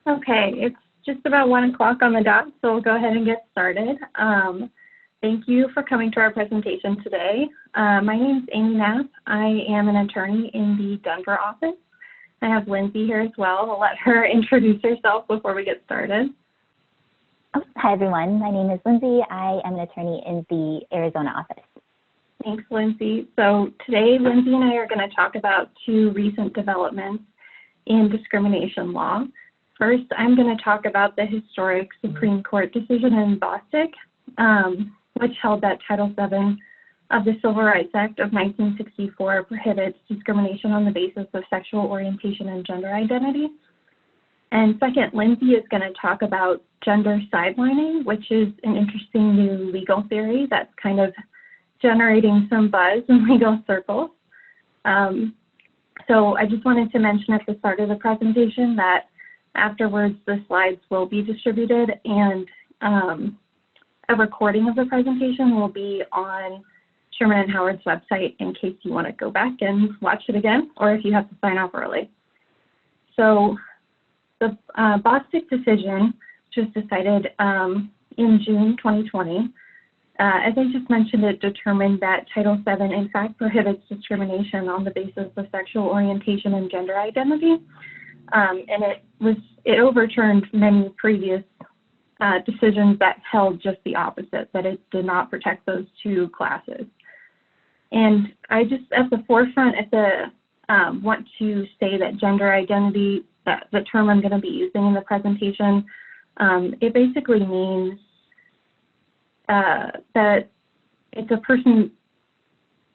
Okay, it's just about 1 o'clock on the dot, so we'll go ahead and get started. Thank you for coming to our presentation today. My name is Amy Knapp. I am an attorney in the Denver office. I have Lindsay here as well. I'll let her introduce herself before we get started. Hi, everyone. My name is Lindsay. I am an attorney in the Arizona office. Thanks, Lindsay. So today, Lindsay and I are going to talk about 2 recent developments in discrimination law. First, I'm going to talk about the historic Supreme Court decision in Bostick, which held that Title VII of the Civil Rights Act of 1964 prohibits discrimination on the basis of sexual orientation and gender identity. And second, Lindsay is going to talk about gender sidelining, which is an interesting new legal theory that's kind of generating some buzz in legal circles. So I just wanted to mention at the start of the presentation that afterwards the slides will be distributed, and a recording of the presentation will be on Sherman and Howard's website in case you want to go back and watch it again, or if you have to sign off early. So the Bostick decision was decided in June 2020. As I just mentioned, it determined that Title VII in fact prohibits discrimination on the basis of sexual orientation and gender identity, and it overturned many previous decisions that held just the opposite, that it did not protect those 2 classes. And I just, at the forefront, want to say that gender identity, that the term I'm going to be using in the presentation, it basically means that it's a person,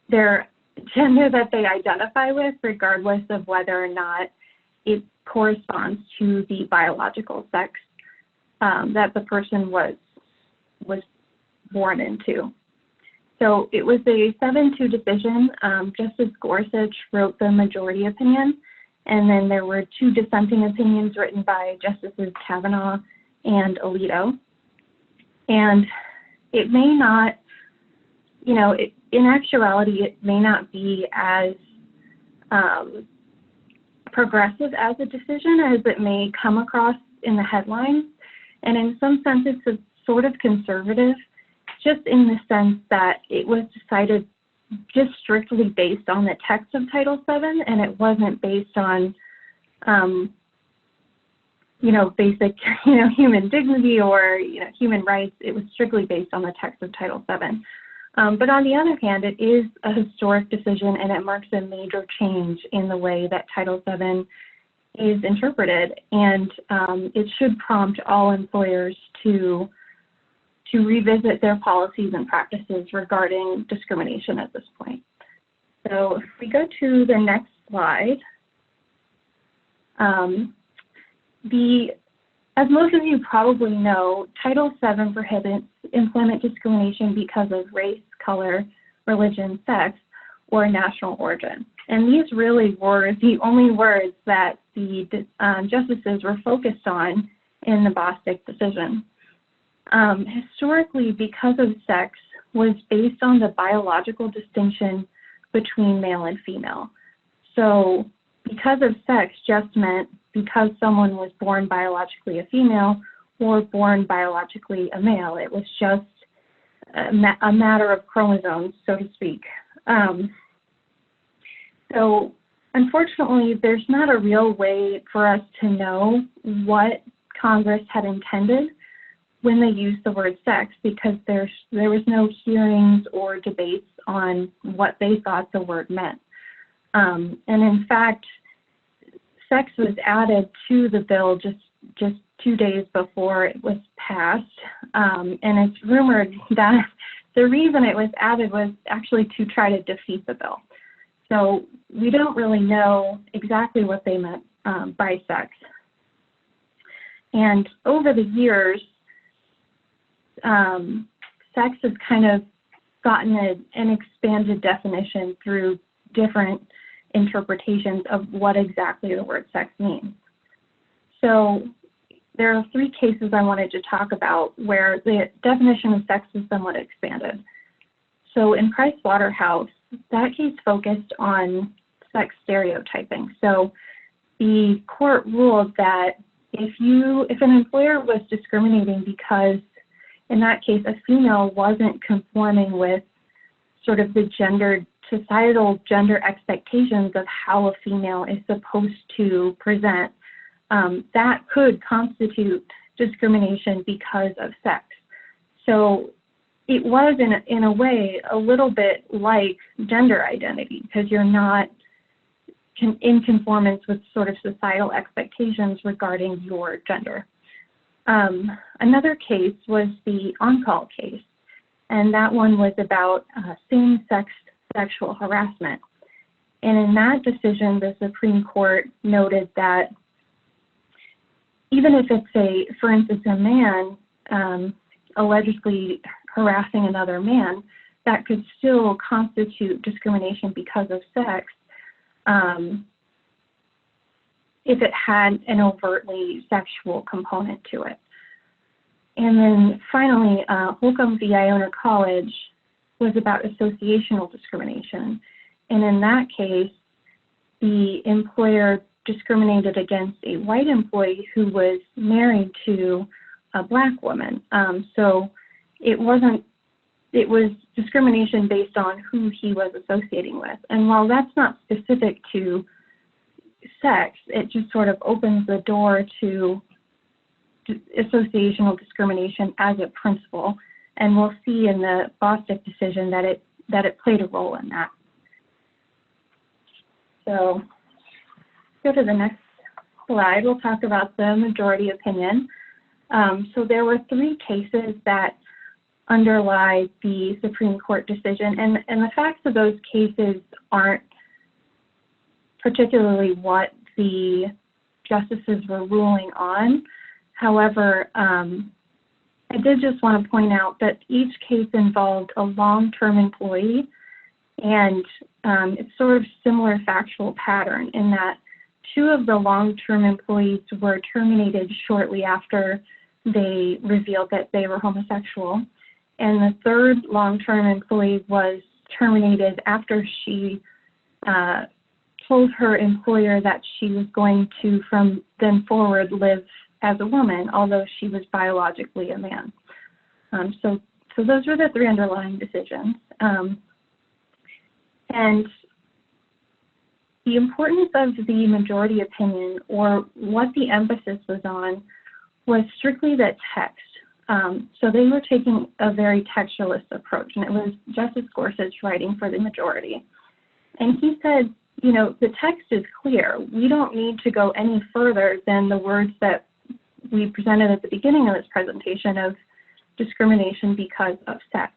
their gender that they identify with, regardless of whether or not it corresponds to the biological sex that the person was born into. So it was a 7-2 decision. Justice Gorsuch wrote the majority opinion, and then there were 2 dissenting opinions written by Justices Kavanaugh and Alito. And it may not, in actuality, it may not be as progressive as a decision as it may come across in the headlines. And in some sense, it's sort of conservative, just in the sense that it was decided just strictly based on the text of Title VII, and it wasn't based on, basic, human dignity or, human rights. It was strictly based on the text of Title VII. But on the other hand, it is a historic decision, and it marks a major change in the way that Title VII is interpreted, and it should prompt all employers to revisit their policies and practices regarding discrimination at this point. So if we go to the next slide, as most of you probably know, Title VII prohibits employment discrimination because of race, color, religion, sex, or national origin. And these really were the only words that the justices were focused on in the Bostick decision. Historically, because of sex was based on the biological distinction between male and female. So because of sex just meant because someone was born biologically a female or born biologically a male. It was just a matter of chromosomes, so to speak. So unfortunately, there's not a real way for us to know what Congress had intended when they used the word sex, because there was no hearings or debates on what they thought the word meant. And in fact, sex was added to the bill just 2 days before it was passed. And it's rumored that the reason it was added was actually to try to defeat the bill. So we don't really know exactly what they meant by sex. And over the years, sex has kind of gotten an expanded definition through different interpretations of what exactly the word sex means. So there are 3 cases I wanted to talk about where the definition of sex is somewhat expanded. So in Price Waterhouse, that case focused on sex stereotyping. So the court ruled that if an employer was discriminating because, in that case, a female wasn't conforming with sort of the societal gender expectations of how a female is supposed to present, that could constitute discrimination because of sex. So it was, in a way, a little bit like gender identity, because you're not in conformance with sort of societal expectations regarding your gender. Another case was the on-call case, and that one was about same-sex sexual harassment. And in that decision, the Supreme Court noted that even if it's for instance, a man allegedly harassing another man, that could still constitute discrimination because of sex if it had an overtly sexual component to it. And then finally, Holcomb v. Iona College was about associational discrimination. And in that case, the employer discriminated against a white employee who was married to a black woman. So it was discrimination based on who he was associating with. And while that's not specific to sex, it just sort of opens the door to associational discrimination as a principle. And we'll see in the Bostick decision that it played a role in that. So go to the next slide. We'll talk about the majority opinion. So there were 3 cases that underlie the Supreme Court decision, and the facts of those cases aren't particularly what the justices were ruling on. However, I did just want to point out that each case involved a long-term employee, and it's sort of similar factual pattern in that 2 of the long-term employees were terminated shortly after they revealed that they were homosexual. And the 3rd long-term employee was terminated after she told her employer that she was going to, from then forward, live as a woman, although she was biologically a man. So those were the 3 underlying decisions. And the importance of the majority opinion, or what the emphasis was on, was strictly the text. So they were taking a very textualist approach, and it was Justice Gorsuch writing for the majority. And he said, you know, the text is clear. We don't need to go any further than the words that we presented at the beginning of this presentation of discrimination because of sex.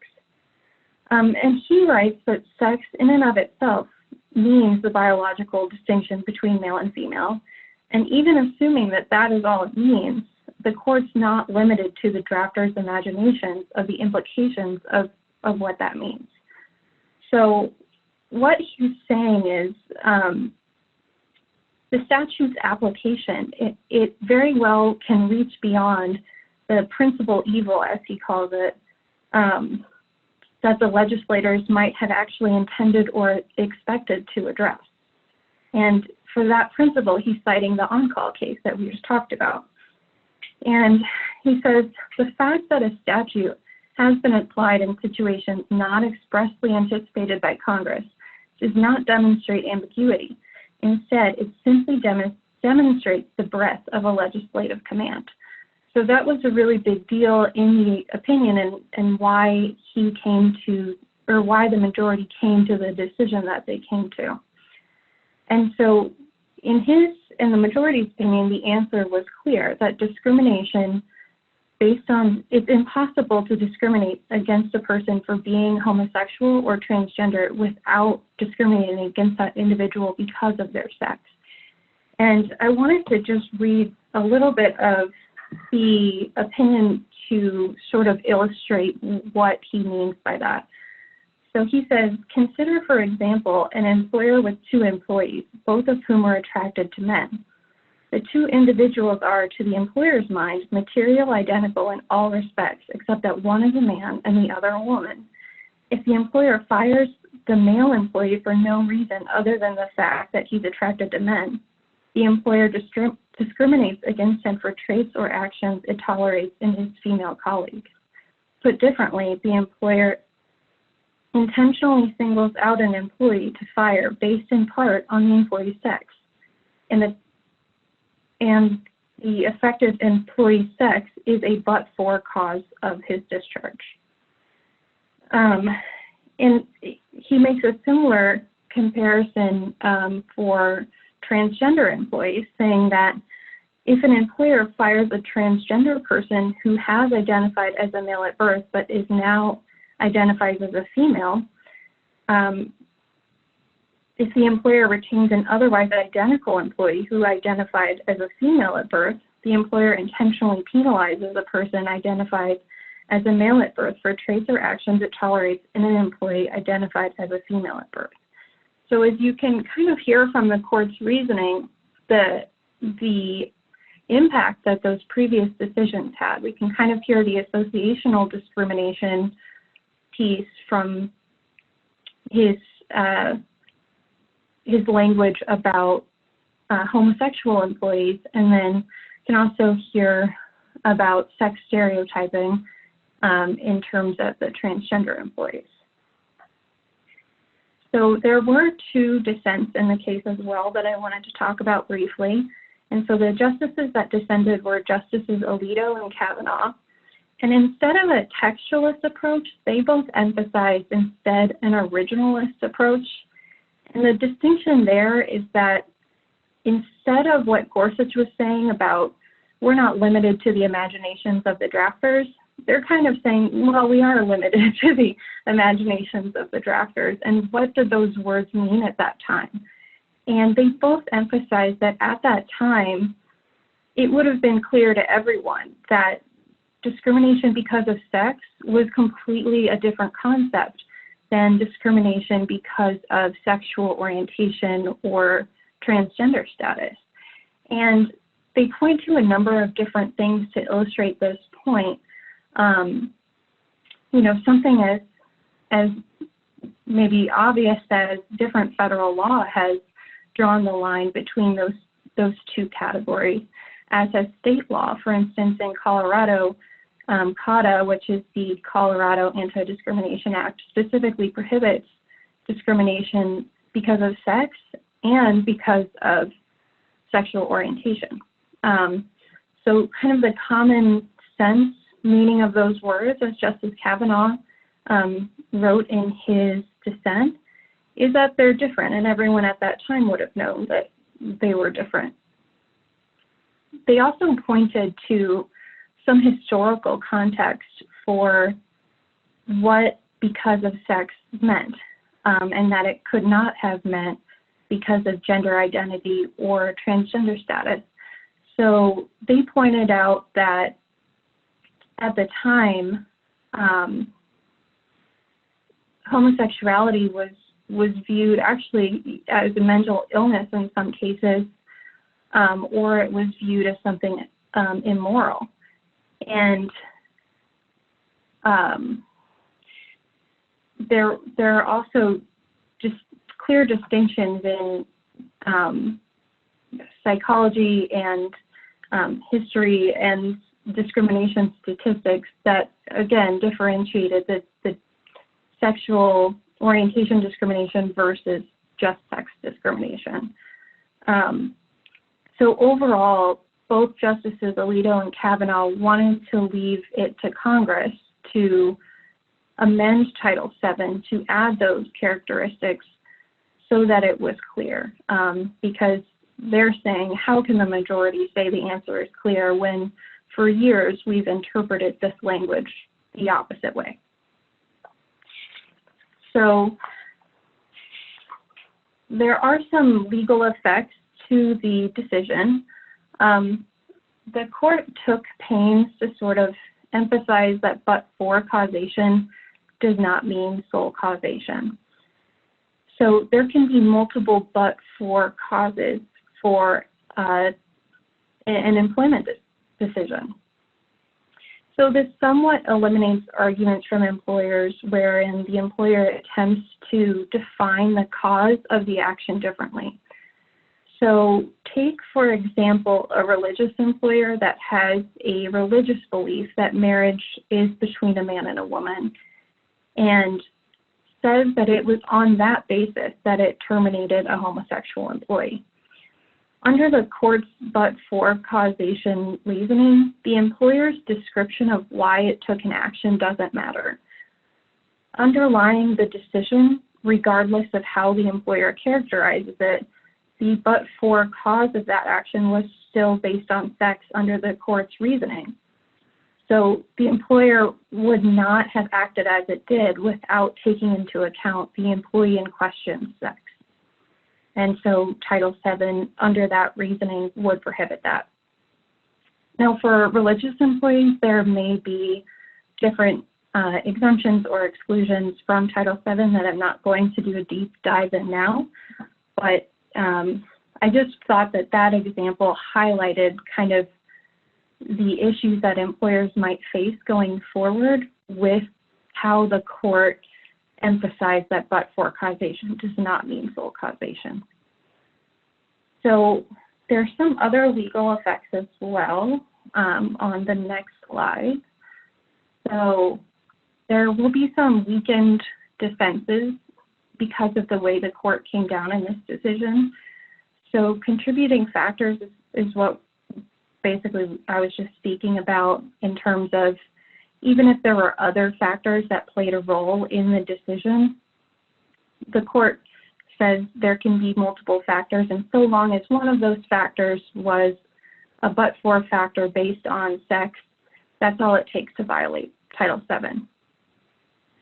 And he writes that sex in and of itself means the biological distinction between male and female. And even assuming that that is all it means, the court's not limited to the drafter's imaginations of the implications of what that means. So what he's saying is the statute's application, it very well can reach beyond the principal evil, as he calls it, that the legislators might have actually intended or expected to address. And for that principle, he's citing the on-call case that we just talked about. And he says, the fact that a statute has been applied in situations not expressly anticipated by Congress does not demonstrate ambiguity. Instead, it simply demonstrates the breadth of a legislative command. So that was a really big deal in the opinion, and why he came to, or why the majority came to the decision that they came to. And so in the majority's opinion, the answer was clear, that discrimination based on, it's impossible to discriminate against a person for being homosexual or transgender without discriminating against that individual because of their sex. And I wanted to just read a little bit of the opinion to sort of illustrate what he means by that. So he says, consider, for example, an employer with 2 employees, both of whom are attracted to men. The 2 individuals are, to the employer's mind, material identical in all respects, except that one is a man and the other a woman. If the employer fires the male employee for no reason other than the fact that he's attracted to men, the employer discriminates against him for traits or actions it tolerates in his female colleague. Put differently, the employer intentionally singles out an employee to fire based in part on the employee's sex, and the affected employee's sex is a but-for cause of his discharge. And he makes a similar comparison for transgender employees, saying that if an employer fires a transgender person who has identified as a male at birth but is now identifies as a female, if the employer retains an otherwise identical employee who identified as a female at birth, the employer intentionally penalizes a person identified as a male at birth for traits or actions it tolerates in an employee identified as a female at birth. So as you can kind of hear from the court's reasoning, the impact that those previous decisions had, we can kind of hear the associational discrimination piece from his language about homosexual employees, and then can also hear about sex stereotyping in terms of the transgender employees. So there were two dissents in the case as well that I wanted to talk about briefly. And so the justices that dissented were Justices Alito and Kavanaugh. And instead of a textualist approach, they both emphasized instead an originalist approach. And the distinction there is that instead of what Gorsuch was saying about we're not limited to the imaginations of the drafters, they're kind of saying, well, we are limited to the imaginations of the drafters. And what did those words mean at that time? And they both emphasized that at that time, it would have been clear to everyone that discrimination because of sex was completely a different concept than discrimination because of sexual orientation or transgender status. And they point to a number of different things to illustrate this point. Something as maybe obvious as different federal law has drawn the line between those two categories, as has state law. For instance, in Colorado, CADA, which is the Colorado Anti-Discrimination Act, specifically prohibits discrimination because of sex and because of sexual orientation. So kind of the common sense meaning of those words, as Justice Kavanaugh wrote in his dissent, is that they're different, and everyone at that time would have known that they were different. They also pointed to some historical context for what because of sex meant, and that it could not have meant because of gender identity or transgender status. So they pointed out that at the time, homosexuality was viewed actually as a mental illness in some cases, or it was viewed as something immoral. And there are also just clear distinctions in psychology and history and discrimination statistics that, again, differentiated the sexual orientation discrimination versus just sex discrimination. So overall, both Justices Alito and Kavanaugh wanted to leave it to Congress to amend Title VII to add those characteristics so that it was clear, because they're saying, how can the majority say the answer is clear when for years we've interpreted this language the opposite way? So there are some legal effects to the decision. The court took pains to sort of emphasize that but-for causation does not mean sole causation. So there can be multiple but-for causes for an employment decision. So this somewhat eliminates arguments from employers wherein the employer attempts to define the cause of the action differently. So take, for example, a religious employer that has a religious belief that marriage is between a man and a woman and says that it was on that basis that it terminated a homosexual employee. Under the court's but-for causation reasoning, the employer's description of why it took an action doesn't matter. Underlying the decision, regardless of how the employer characterizes it, the but-for cause of that action was still based on sex under the court's reasoning. So the employer would not have acted as it did without taking into account the employee in question's sex. And so Title VII, under that reasoning, would prohibit that. Now, for religious employees, there may be different exemptions or exclusions from Title VII that I'm not going to do a deep dive in now, but I just thought that that example highlighted kind of the issues that employers might face going forward with how the court emphasized that but-for causation does not mean sole causation. So there's some other legal effects as well on the next slide. So there will be some weakened defenses because of the way the court came down in this decision. So contributing factors is what basically I was just speaking about in terms of even if there were other factors that played a role in the decision, the court says there can be multiple factors, and so long as one of those factors was a but-for factor based on sex, that's all it takes to violate Title VII.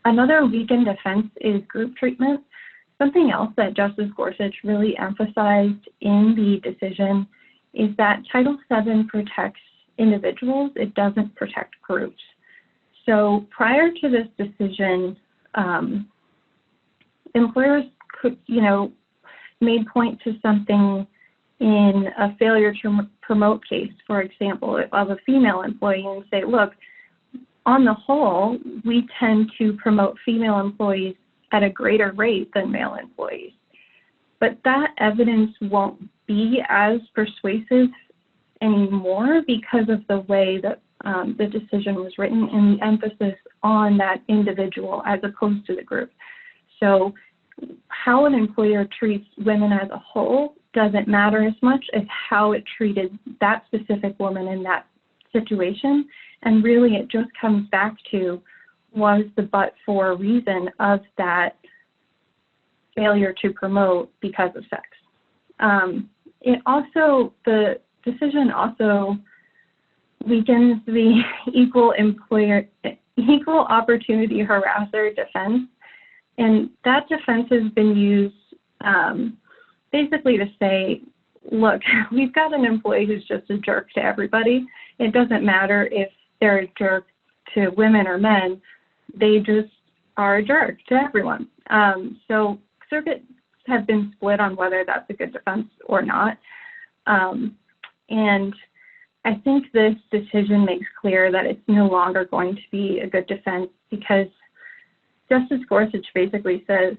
Another weakened defense is group treatment. Something else that Justice Gorsuch really emphasized in the decision is that Title VII protects individuals, it doesn't protect groups. So prior to this decision, employers could, made point to something in a failure to promote case, for example, of a female employee and say, look, on the whole, we tend to promote female employees at a greater rate than male employees. But that evidence won't be as persuasive anymore because of the way that the decision was written and the emphasis on that individual as opposed to the group. So how an employer treats women as a whole doesn't matter as much as how it treated that specific woman in that situation. And really it just comes back to, was the but-for reason of that failure to promote because of sex. The decision also weakens the equal opportunity harasser defense. And that defense has been used basically to say, look, we've got an employee who's just a jerk to everybody. It doesn't matter if they're a jerk to women or men, they just are a jerk to everyone. So circuits have been split on whether that's a good defense or not. And I think this decision makes clear that it's no longer going to be a good defense because Justice Gorsuch basically says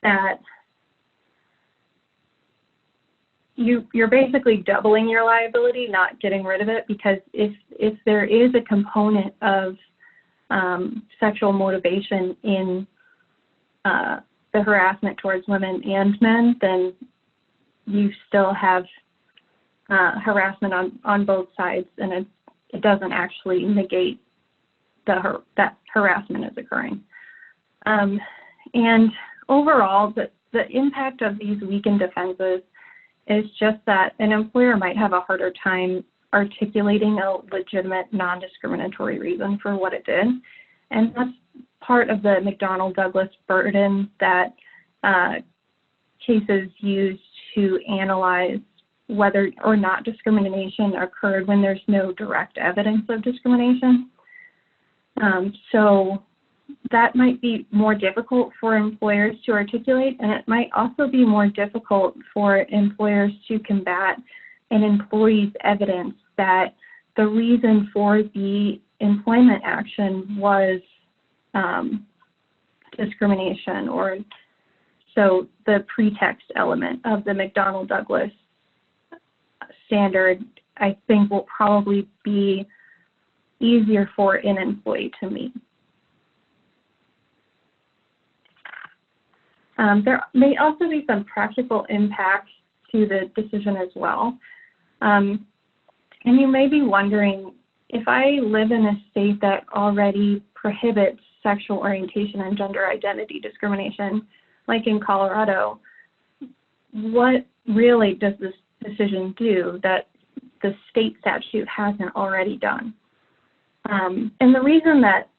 that you're basically doubling your liability, not getting rid of it, because if there is a component of sexual motivation in the harassment towards women and men, then you still have harassment on both sides, and it doesn't actually negate that harassment is occurring. And overall, the impact of these weakened defenses is just that an employer might have a harder time articulating a legitimate non-discriminatory reason for what it did. And that's part of the McDonnell-Douglas burden that cases use to analyze whether or not discrimination occurred when there's no direct evidence of discrimination. So that might be more difficult for employers to articulate, and it might also be more difficult for employers to combat an employee's evidence that the reason for the employment action was discrimination. Or So the pretext element of the McDonnell-Douglas standard, I think, will probably be easier for an employee to meet. There may also be some practical impacts to the decision as well. And you may be wondering, if I live in a state that already prohibits sexual orientation and gender identity discrimination, like in Colorado, what really does this decision do that the state statute hasn't already done? And the reason that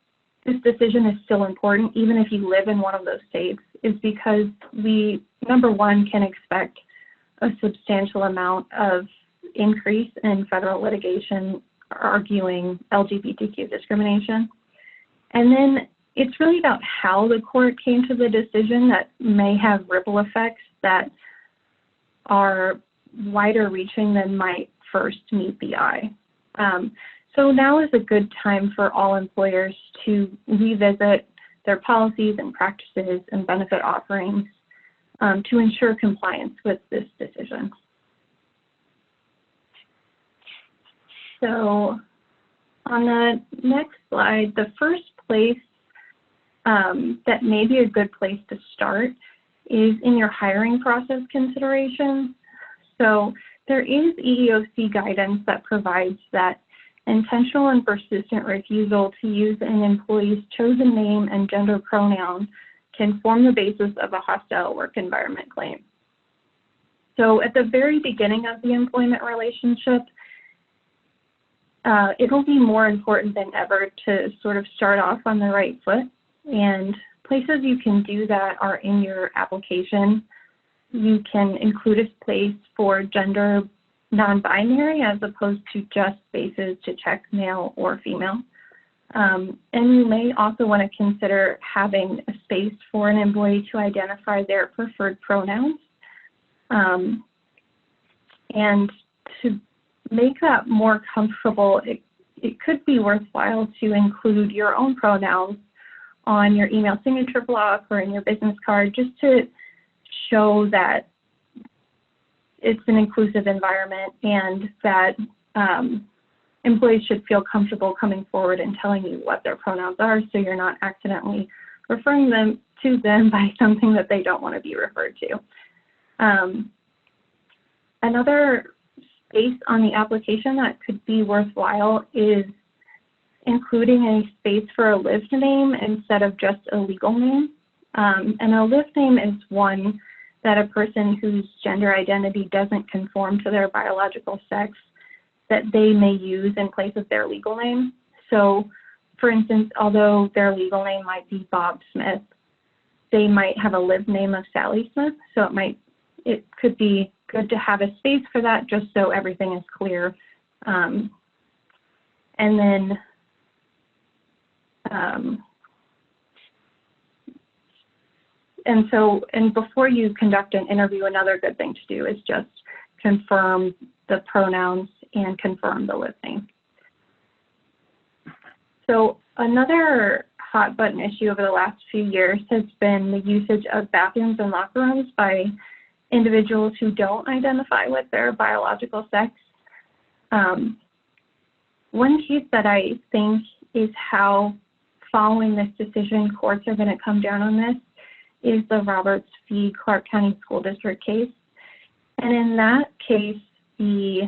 this decision is still important, even if you live in one of those states, is because we, number one, can expect a substantial amount of increase in federal litigation arguing LGBTQ discrimination. And then it's really about how the court came to the decision that may have ripple effects that are wider reaching than might first meet the eye. So now is a good time for all employers to revisit their policies and practices and benefit offerings to ensure compliance with this decision. So on the next slide, the first place that may be a good place to start is in your hiring process considerations. So there is EEOC guidance that provides that intentional and persistent refusal to use an employee's chosen name and gender pronoun can form the basis of a hostile work environment claim. So at the very beginning of the employment relationship, it'll be more important than ever to sort of start off on the right foot. And places you can do that are in your application. You can include a place for gender non-binary as opposed to just spaces to check male or female. And you may also want to consider having a space for an employee to identify their preferred pronouns. And to make that more comfortable, it could be worthwhile to include your own pronouns on your email signature block or in your business card, just to show that it's an inclusive environment and that employees should feel comfortable coming forward and telling you what their pronouns are, so you're not accidentally referring them to them by something that they don't want to be referred to. Another space on the application that could be worthwhile is including a space for a lived name instead of just a legal name. And a lived name is one that a person whose gender identity doesn't conform to their biological sex, that they may use in place of their legal name. So, for instance, although their legal name might be Bob Smith, they might have a lived name of Sally Smith. So it could be good to have a space for that, just so everything is clear. And then And before you conduct an interview, another good thing to do is just confirm the pronouns and confirm the lived name. So another hot button issue over the last few years has been the usage of bathrooms and locker rooms by individuals who don't identify with their biological sex. One case that I think is how, following this decision, courts are going to come down on this is the Roberts v. Clark County School District case. And in that case, the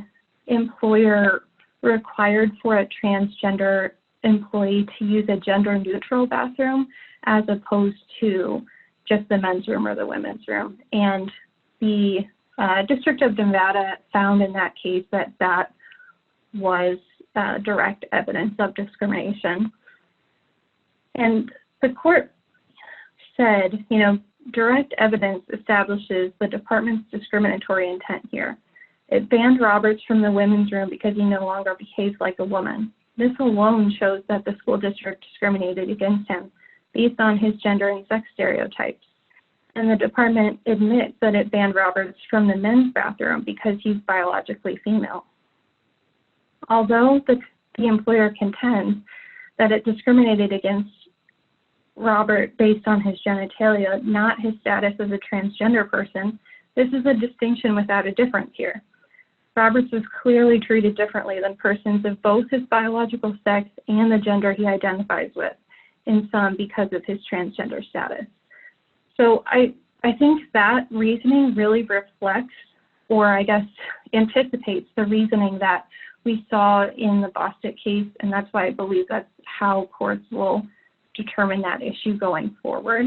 employer required for a transgender employee to use a gender-neutral bathroom as opposed to just the men's room or the women's room. And the District of Nevada found in that case that that was direct evidence of discrimination. And the court said, direct evidence establishes the department's discriminatory intent here. It banned Roberts from the women's room because he no longer behaves like a woman. This alone shows that the school district discriminated against him based on his gender and sex stereotypes. And the department admits that it banned Roberts from the men's bathroom because he's biologically female. Although the employer contends that it discriminated against Robert based on his genitalia, not his status as a transgender person, this is a distinction without a difference here. Roberts was clearly treated differently than persons of both his biological sex and the gender he identifies with, in some because of his transgender status. So I think that reasoning really reflects, or I guess anticipates, the reasoning that we saw in the Bostic case, and that's why I believe that's how courts will determine that issue going forward.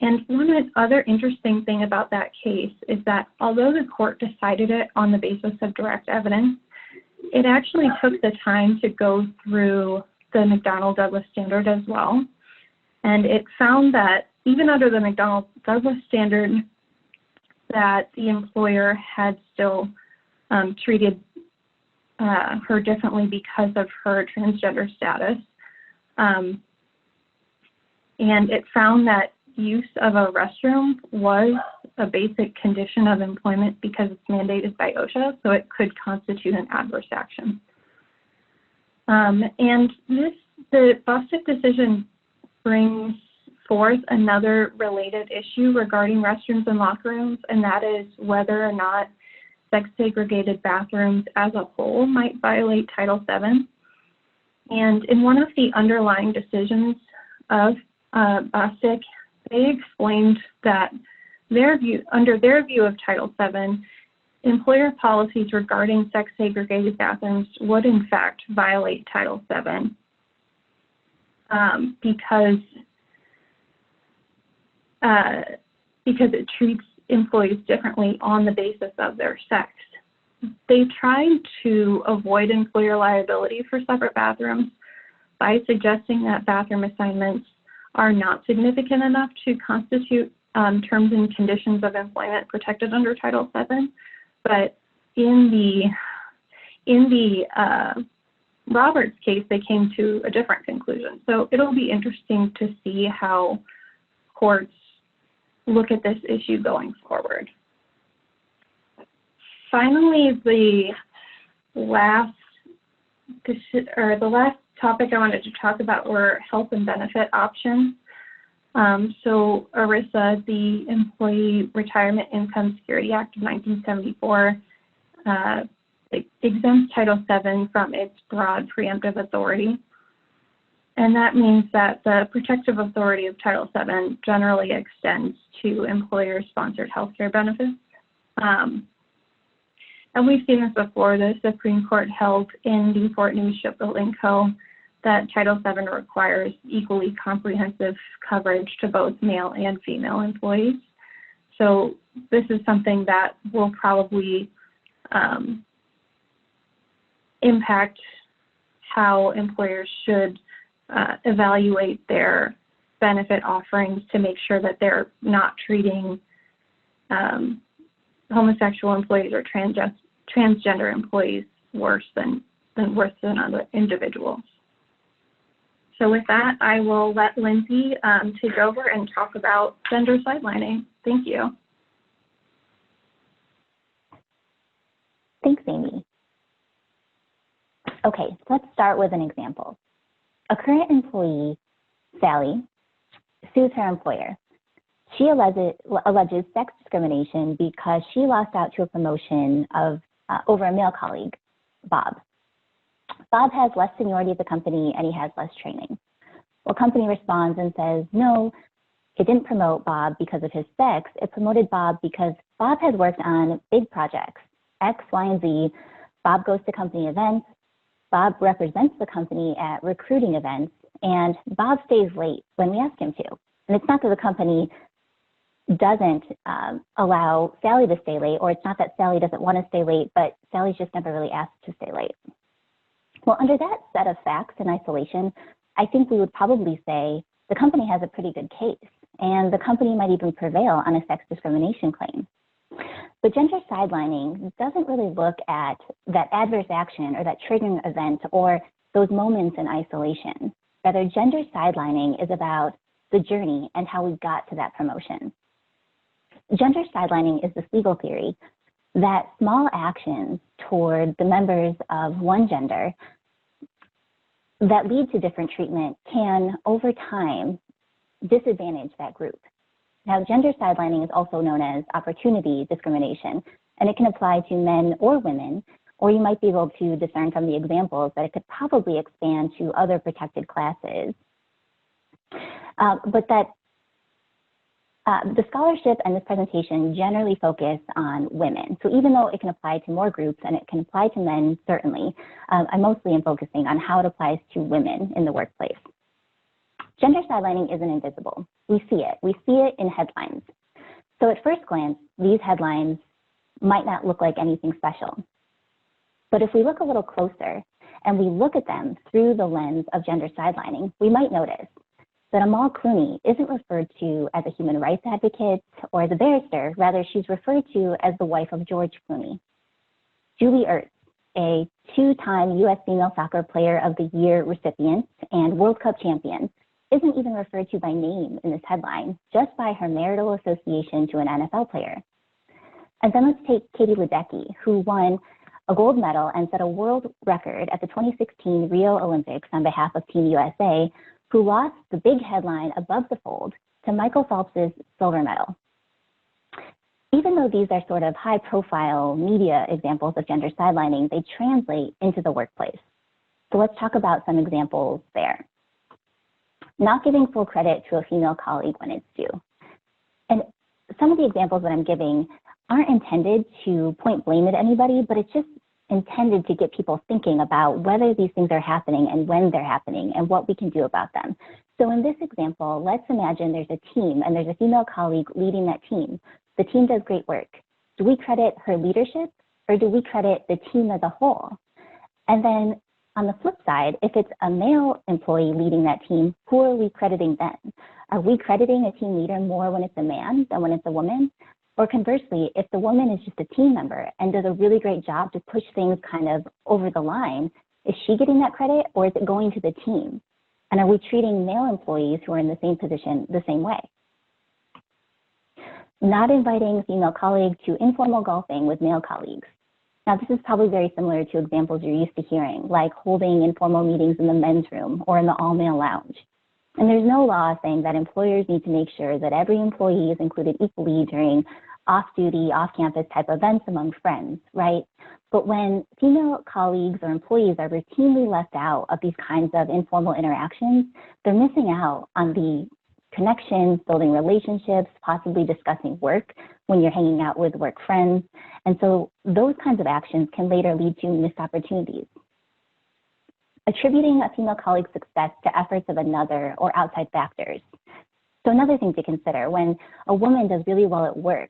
And one other interesting thing about that case is that although the court decided it on the basis of direct evidence, it actually took the time to go through the McDonnell-Douglas standard as well. And it found that even under the McDonnell-Douglas standard, that the employer had still treated her differently because of her transgender status. And it found that use of a restroom was a basic condition of employment because it's mandated by OSHA, so it could constitute an adverse action. And the Bostic decision brings forth another related issue regarding restrooms and locker rooms, and that is whether or not sex-segregated bathrooms as a whole might violate Title VII. And in one of the underlying decisions of Bostic, they explained that under their view of Title VII, employer policies regarding sex-segregated bathrooms would in fact violate Title VII because it treats employees differently on the basis of their sex. They tried to avoid employer liability for separate bathrooms by suggesting that bathroom assignments are not significant enough to constitute terms and conditions of employment protected under Title VII. But in the Roberts case, they came to a different conclusion. So it'll be interesting to see how courts look at this issue going forward. Finally, the last topic I wanted to talk about were health and benefit options. So ERISA, the Employee Retirement Income Security Act of 1974, exempts Title VII from its broad preemptive authority. And that means that the protective authority of Title VII generally extends to employer-sponsored healthcare benefits. And we've seen this before. The Supreme Court held in the Fort News Shipbuilding Co. that Title VII requires equally comprehensive coverage to both male and female employees. So this is something that will probably impact how employers should evaluate their benefit offerings to make sure that they're not treating homosexual employees or transgender employees worse than other individuals. So with that, I will let Lindsay take over and talk about gender sidelining. Thank you. Thanks, Amy. Okay, let's start with an example. A current employee, Sally, sues her employer. She alleges sex discrimination because she lost out to a promotion over a male colleague, Bob. Bob has less seniority at the company and he has less training. Well, company responds and says, no, it didn't promote Bob because of his sex. It promoted Bob because Bob has worked on big projects, X, Y, and Z. Bob goes to company events. Bob represents the company at recruiting events, and Bob stays late when we ask him to. And it's not that the company doesn't allow Sally to stay late, or it's not that Sally doesn't want to stay late, but Sally's just never really asked to stay late. Well, under that set of facts in isolation, I think we would probably say the company has a pretty good case, and the company might even prevail on a sex discrimination claim. But gender sidelining doesn't really look at that adverse action or that triggering event or those moments in isolation. Rather, gender sidelining is about the journey and how we got to that promotion. Gender sidelining is this legal theory that small actions toward the members of one gender that lead to different treatment can, over time, disadvantage that group. Now, gender sidelining is also known as opportunity discrimination, and it can apply to men or women, or you might be able to discern from the examples that it could probably expand to other protected classes. But that the scholarship and this presentation generally focus on women. So even though it can apply to more groups and it can apply to men, certainly, I mostly am focusing on how it applies to women in the workplace. Gender sidelining isn't invisible. We see it. We see it in headlines. So at first glance, these headlines might not look like anything special. But if we look a little closer and we look at them through the lens of gender sidelining, we might notice that Amal Clooney isn't referred to as a human rights advocate or as a barrister. Rather, she's referred to as the wife of George Clooney. Julie Ertz, a two-time U.S. Female Soccer Player of the Year recipient and World Cup champion, isn't even referred to by name in this headline, just by her marital association to an NFL player. And then let's take Katie Ledecky, who won a gold medal and set a world record at the 2016 Rio Olympics on behalf of Team USA, who lost the big headline above the fold to Michael Phelps's silver medal. Even though these are sort of high-profile media examples of gender sidelining, they translate into the workplace. So let's talk about some examples there. Not giving full credit to a female colleague when it's due. And some of the examples that I'm giving aren't intended to point blame at anybody, but it's just intended to get people thinking about whether these things are happening and when they're happening and what we can do about them. So in this example, let's imagine there's a team and there's a female colleague leading that team. The team does great work. Do we credit her leadership or do we credit the team as a whole? And then on the flip side, if it's a male employee leading that team, who are we crediting then? Are we crediting a team leader more when it's a man than when it's a woman? Or conversely, if the woman is just a team member and does a really great job to push things kind of over the line, is she getting that credit or is it going to the team? And are we treating male employees who are in the same position the same way? Not inviting female colleagues to informal golfing with male colleagues. Now, this is probably very similar to examples you're used to hearing, like holding informal meetings in the men's room or in the all-male lounge. And there's no law saying that employers need to make sure that every employee is included equally during off-duty, off-campus type events among friends, right? But when female colleagues or employees are routinely left out of these kinds of informal interactions, they're missing out on the connections, building relationships, possibly discussing work when you're hanging out with work friends. And so those kinds of actions can later lead to missed opportunities. Attributing a female colleague's success to efforts of another or outside factors. So another thing to consider, when a woman does really well at work,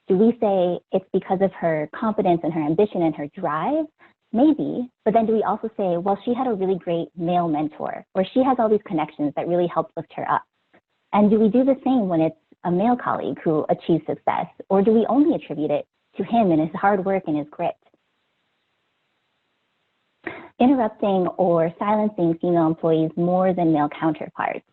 do we say it's because of her competence and her ambition and her drive? Maybe, but then do we also say, well, she had a really great male mentor, or she has all these connections that really helped lift her up? And do we do the same when it's a male colleague who achieves success, or do we only attribute it to him and his hard work and his grit? Interrupting or silencing female employees more than male counterparts.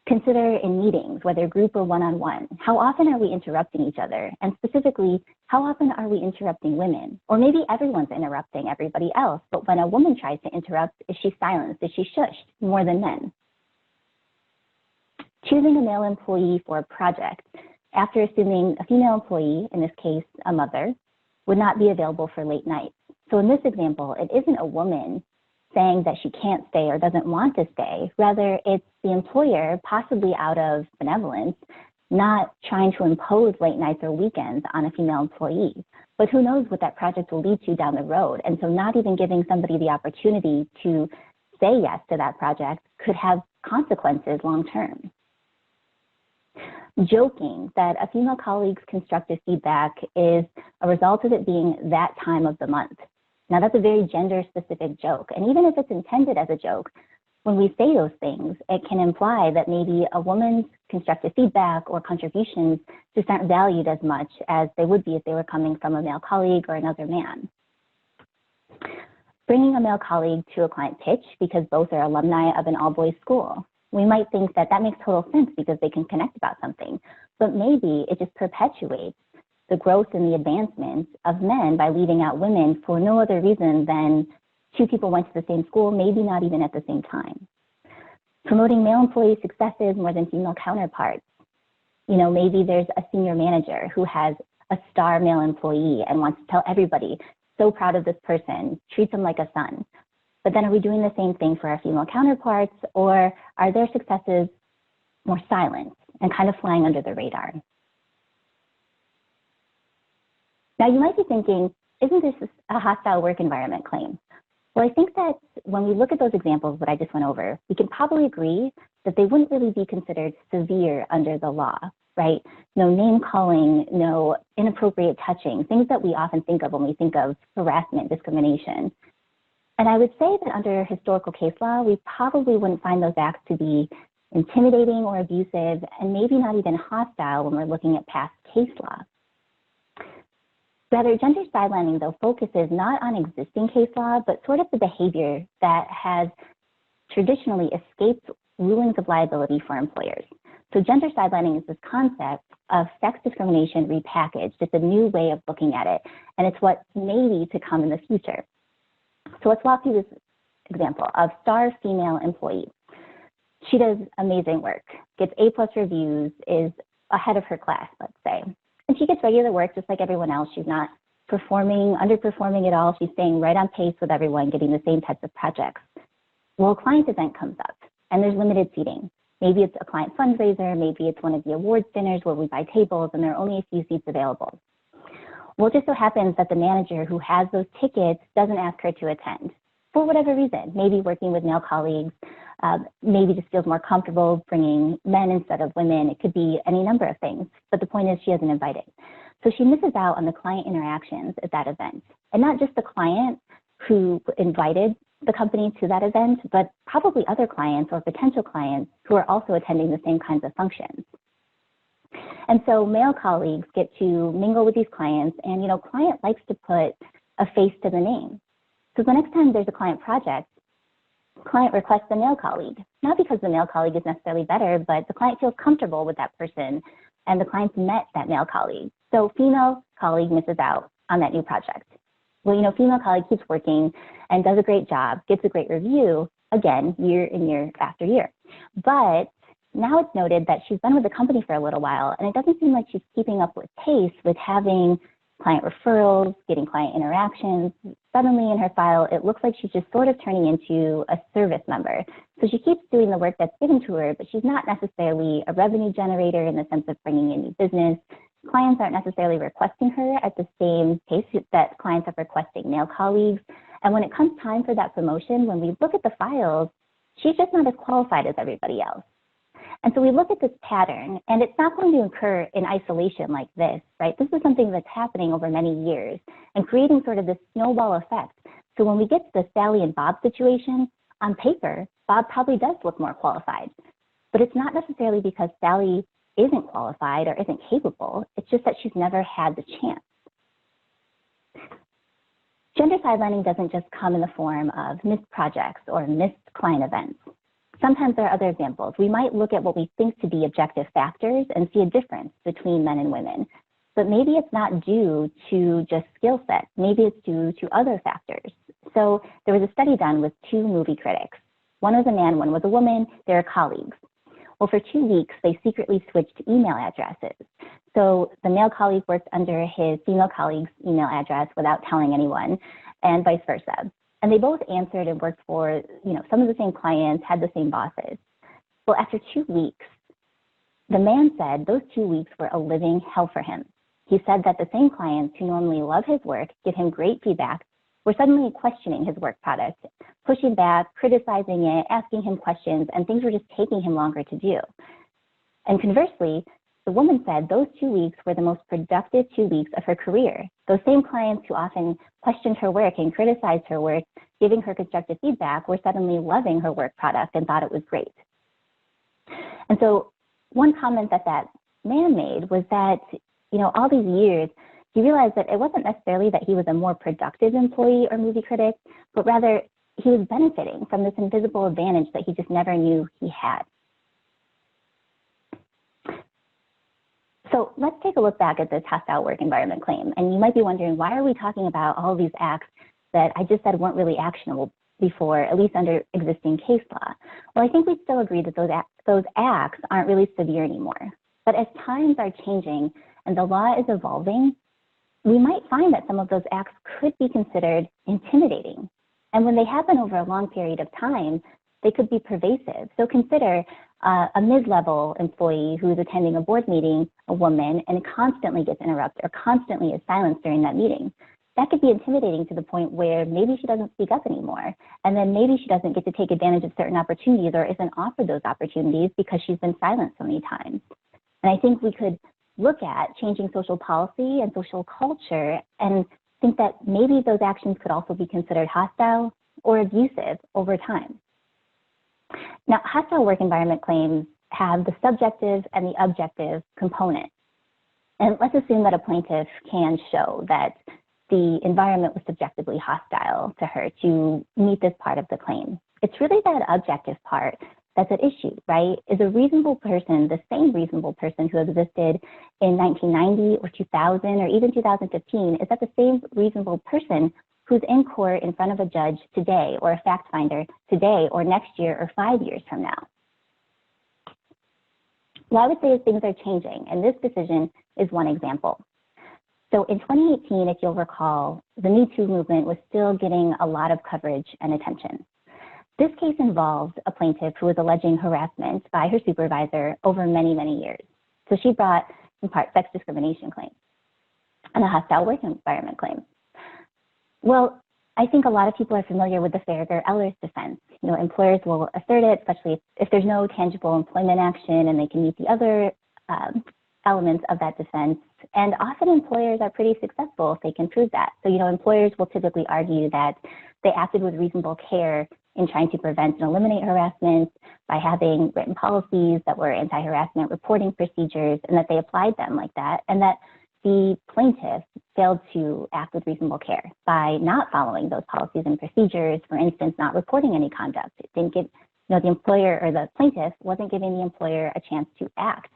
Consider in meetings, whether group or one-on-one, how often are we interrupting each other? And specifically, how often are we interrupting women? Or maybe everyone's interrupting everybody else, but when a woman tries to interrupt, is she silenced? Is she shushed more than men? Choosing a male employee for a project after assuming a female employee, in this case, a mother, would not be available for late nights. So in this example, it isn't a woman saying that she can't stay or doesn't want to stay. Rather, it's the employer, possibly out of benevolence, not trying to impose late nights or weekends on a female employee. But who knows what that project will lead to down the road. And so not even giving somebody the opportunity to say yes to that project could have consequences long term. Joking that a female colleague's constructive feedback is a result of it being that time of the month. Now, that's a very gender-specific joke. And even if it's intended as a joke, when we say those things, it can imply that maybe a woman's constructive feedback or contributions just aren't valued as much as they would be if they were coming from a male colleague or another man. Bringing a male colleague to a client pitch because both are alumni of an all-boys school. We might think that that makes total sense because they can connect about something, but maybe it just perpetuates the growth and the advancement of men by leaving out women for no other reason than two people went to the same school, maybe not even at the same time. Promoting male employee successes more than female counterparts. You know, maybe there's a senior manager who has a star male employee and wants to tell everybody, so proud of this person, treats them like a son. But then are we doing the same thing for our female counterparts, or are their successes more silent and kind of flying under the radar? Now you might be thinking, isn't this a hostile work environment claim? Well, I think that when we look at those examples that I just went over, we can probably agree that they wouldn't really be considered severe under the law, right? No name calling, no inappropriate touching, things that we often think of when we think of harassment, discrimination. And I would say that under historical case law, we probably wouldn't find those acts to be intimidating or abusive, and maybe not even hostile when we're looking at past case law. Rather, gender sidelining, though, focuses not on existing case law, but sort of the behavior that has traditionally escaped rulings of liability for employers. So gender sidelining is this concept of sex discrimination repackaged. It's a new way of looking at it, and it's what may be to come in the future. So let's walk through this example of star female employee. She does amazing work, gets A+ reviews, is ahead of her class, let's say. And she gets regular work just like everyone else. She's not performing, underperforming at all. She's staying right on pace with everyone, getting the same types of projects. Well, a client event comes up and there's limited seating. Maybe it's a client fundraiser, maybe it's one of the awards dinners where we buy tables and there are only a few seats available. Well, it just so happens that the manager who has those tickets doesn't ask her to attend for whatever reason, maybe working with male colleagues, maybe just feels more comfortable bringing men instead of women. It could be any number of things, but the point is she isn't invited. So she misses out on the client interactions at that event. And not just the client who invited the company to that event, but probably other clients or potential clients who are also attending the same kinds of functions. And so male colleagues get to mingle with these clients, and client likes to put a face to the name. So the next time there's a client project, client requests a male colleague, not because the male colleague is necessarily better, but the client feels comfortable with that person and the client's met that male colleague. So female colleague misses out on that new project. Well, female colleague keeps working and does a great job, gets a great review, again, year in year after year. But now it's noted that she's been with the company for a little while, and it doesn't seem like she's keeping up with pace with having client referrals, getting client interactions. Suddenly in her file, it looks like she's just sort of turning into a service member. So she keeps doing the work that's given to her, but she's not necessarily a revenue generator in the sense of bringing in new business. Clients aren't necessarily requesting her at the same pace that clients are requesting male colleagues. And when it comes time for that promotion, when we look at the files, she's just not as qualified as everybody else. And so we look at this pattern, and it's not going to occur in isolation like this, right? This is something that's happening over many years and creating sort of this snowball effect. So when we get to the Sally and Bob situation, on paper, Bob probably does look more qualified, but it's not necessarily because Sally isn't qualified or isn't capable. It's just that she's never had the chance. Gender sidelining doesn't just come in the form of missed projects or missed client events. Sometimes there are other examples. We might look at what we think to be objective factors and see a difference between men and women, but maybe it's not due to just skill set. Maybe it's due to other factors. So there was a study done with 2 movie critics. One was a man, one was a woman. They're colleagues. Well, for 2 weeks, they secretly switched email addresses. So the male colleague worked under his female colleague's email address without telling anyone, and vice versa. And they both answered and worked for, some of the same clients, had the same bosses. Well, after 2 weeks, the man said those 2 weeks were a living hell for him. He said that the same clients who normally love his work, give him great feedback, were suddenly questioning his work product, pushing back, criticizing it, asking him questions, and things were just taking him longer to do. And conversely, the woman said those 2 weeks were the most productive 2 weeks of her career. Those same clients who often questioned her work and criticized her work, giving her constructive feedback, were suddenly loving her work product and thought it was great. And so one comment that man made was that, all these years, he realized that it wasn't necessarily that he was a more productive employee or movie critic, but rather he was benefiting from this invisible advantage that he just never knew he had. So let's take a look back at this hostile work environment claim. And you might be wondering, why are we talking about all these acts that I just said weren't really actionable? before, at least under existing case law. Well, I think we still agree that those acts aren't really severe anymore. But as times are changing and the law is evolving, we might find that some of those acts could be considered intimidating. And when they happen over a long period of time, they could be pervasive. So consider a mid-level employee who is attending a board meeting, a woman, and constantly gets interrupted or constantly is silenced during that meeting. That could be intimidating to the point where maybe she doesn't speak up anymore. And then maybe she doesn't get to take advantage of certain opportunities or isn't offered those opportunities because she's been silenced so many times. And I think we could look at changing social policy and social culture and think that maybe those actions could also be considered hostile or abusive over time. Now, hostile work environment claims have the subjective and the objective component. And let's assume that a plaintiff can show that the environment was subjectively hostile to her to meet this part of the claim. It's really that objective part that's at issue, right? Is a reasonable person the same reasonable person who existed in 1990 or 2000 or even 2015? Is that the same reasonable person who's in court in front of a judge today or a fact finder today or next year or 5 years from now? Well, I would say things are changing, and this decision is one example. So in 2018, if you'll recall, the Me Too movement was still getting a lot of coverage and attention. This case involved a plaintiff who was alleging harassment by her supervisor over many, many years. So she brought, in part, sex discrimination claims and a hostile work environment claim. Well, I think a lot of people are familiar with the Farragher-Ellers defense. You know, employers will assert it, especially if there's no tangible employment action and they can meet the other elements of that defense. And often employers are pretty successful if they can prove that. So, you know, employers will typically argue that they acted with reasonable care in trying to prevent and eliminate harassment by having written policies that were anti-harassment reporting procedures, and that they applied them like that, and that the plaintiff failed to act with reasonable care by not following those policies and procedures, for instance, not reporting any conduct. It didn't give, you know, the employer or the plaintiff wasn't giving the employer a chance to act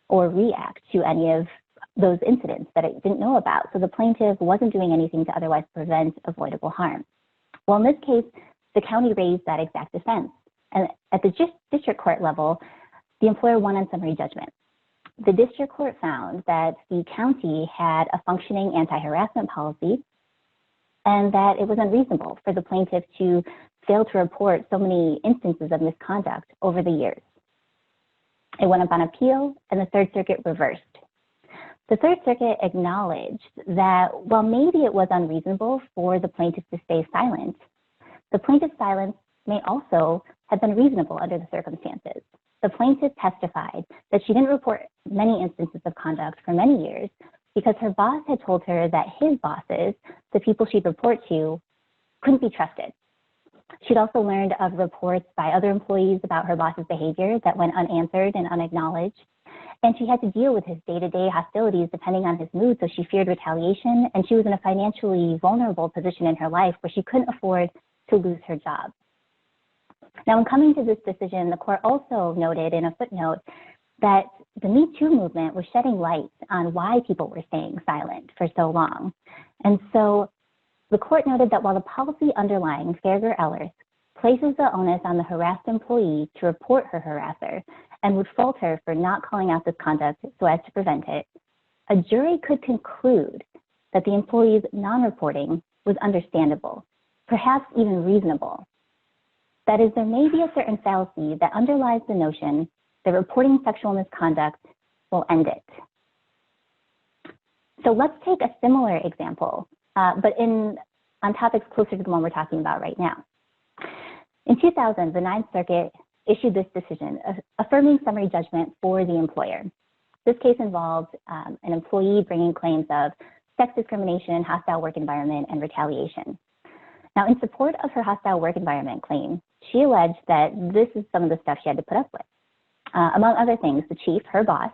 or react to any of those incidents that it didn't know about. So the plaintiff wasn't doing anything to otherwise prevent avoidable harm. Well, in this case, the county raised that exact defense. And at the district court level, the employer won on summary judgment. The district court found that the county had a functioning anti-harassment policy and that it was unreasonable for the plaintiff to fail to report so many instances of misconduct over the years. It went up on appeal, and the Third Circuit reversed. The Third Circuit acknowledged that while maybe it was unreasonable for the plaintiff to stay silent, the plaintiff's silence may also have been reasonable under the circumstances. The plaintiff testified that she didn't report many instances of conduct for many years because her boss had told her that his bosses, the people she'd report to, couldn't be trusted. She'd also learned of reports by other employees about her boss's behavior that went unanswered and unacknowledged. And she had to deal with his day-to-day hostilities depending on his mood, so she feared retaliation, and she was in a financially vulnerable position in her life where she couldn't afford to lose her job. Now, in coming to this decision, the court also noted in a footnote that the Me Too movement was shedding light on why people were staying silent for so long. And so the court noted that while the policy underlying Farragher-Ellers places the onus on the harassed employee to report her harasser and would fault her for not calling out this conduct so as to prevent it, a jury could conclude that the employee's non-reporting was understandable, perhaps even reasonable. That is, there may be a certain fallacy that underlies the notion that reporting sexual misconduct will end it. So let's take a similar example, but on topics closer to the one we're talking about right now. In 2000, the Ninth Circuit issued this decision, affirming summary judgment for the employer. This case involved an employee bringing claims of sex discrimination, hostile work environment, and retaliation. Now, in support of her hostile work environment claim, she alleged that this is some of the stuff she had to put up with. Among other things, the chief, her boss,